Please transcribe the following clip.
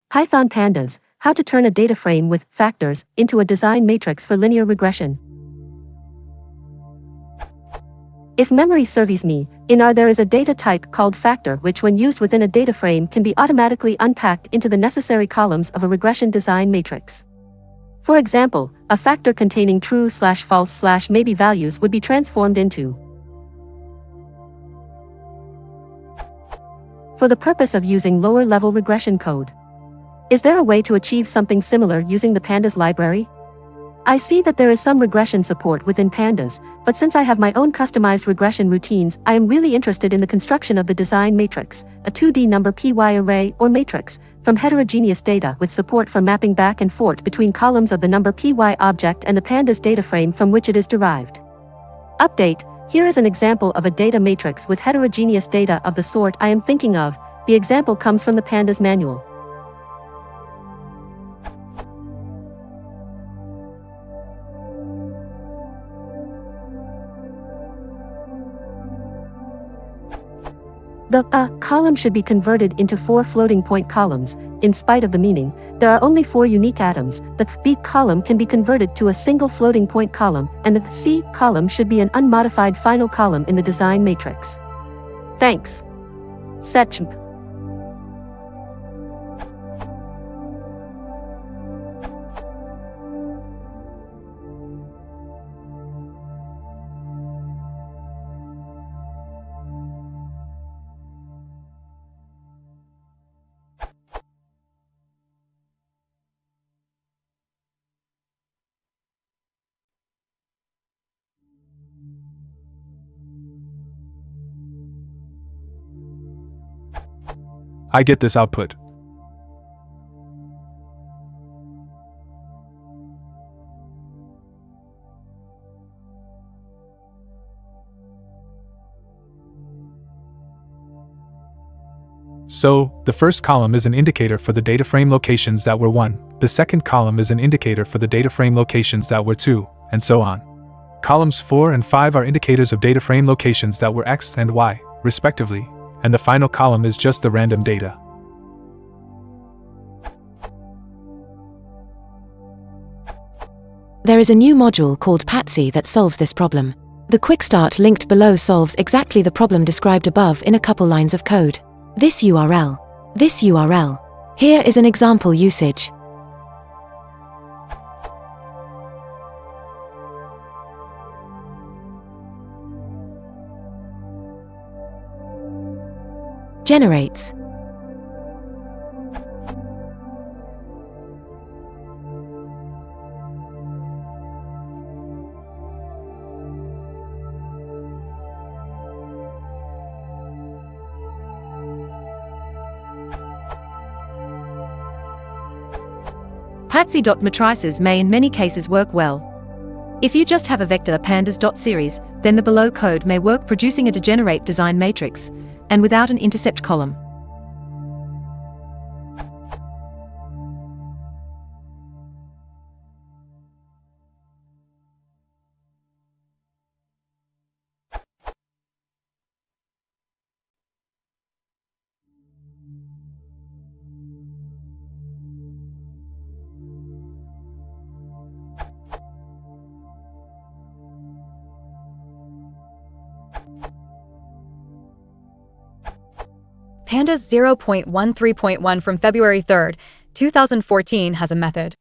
Python Pandas, how to turn a data frame with factors into a design matrix for linear regression. If memory serves me, in R there is a data type called factor which when used within a data frame can be automatically unpacked into the necessary columns of a regression design matrix. For example, a factor containing true/false/maybe values would be transformed into. For the purpose of using lower-level regression code. Is there a way to achieve something similar using the Pandas library? I see that there is some regression support within Pandas, but since I have my own customized regression routines, I am really interested in the construction of the design matrix, a 2D number py array or matrix, from heterogeneous data with support for mapping back and forth between columns of the number py object and the Pandas data frame from which it is derived. Update: here is an example of a data matrix with heterogeneous data of the sort I am thinking of. The example comes from the Pandas manual. The column should be converted into 4 floating point columns. In spite of the meaning, there are only 4 unique atoms. The B column can be converted to a single floating point column, and the C column should be an unmodified final column in the design matrix. Thanks. Setchmp. I get this output. So, the first column is an indicator for the data frame locations that were 1, the second column is an indicator for the data frame locations that were 2, and so on. Columns 4 and 5 are indicators of data frame locations that were X and Y, respectively, and the final column is just the random data. There is a new module called Patsy that solves this problem. The quick start linked below solves exactly the problem described above in a couple lines of code. This URL. Here is an example usage. Generates. Patsy.matrices may in many cases work well. If you just have a vector pandas.series, then the below code may work producing a degenerate design matrix, and without an intercept column. Pandas 0.13.1 from February 3, 2014 has a method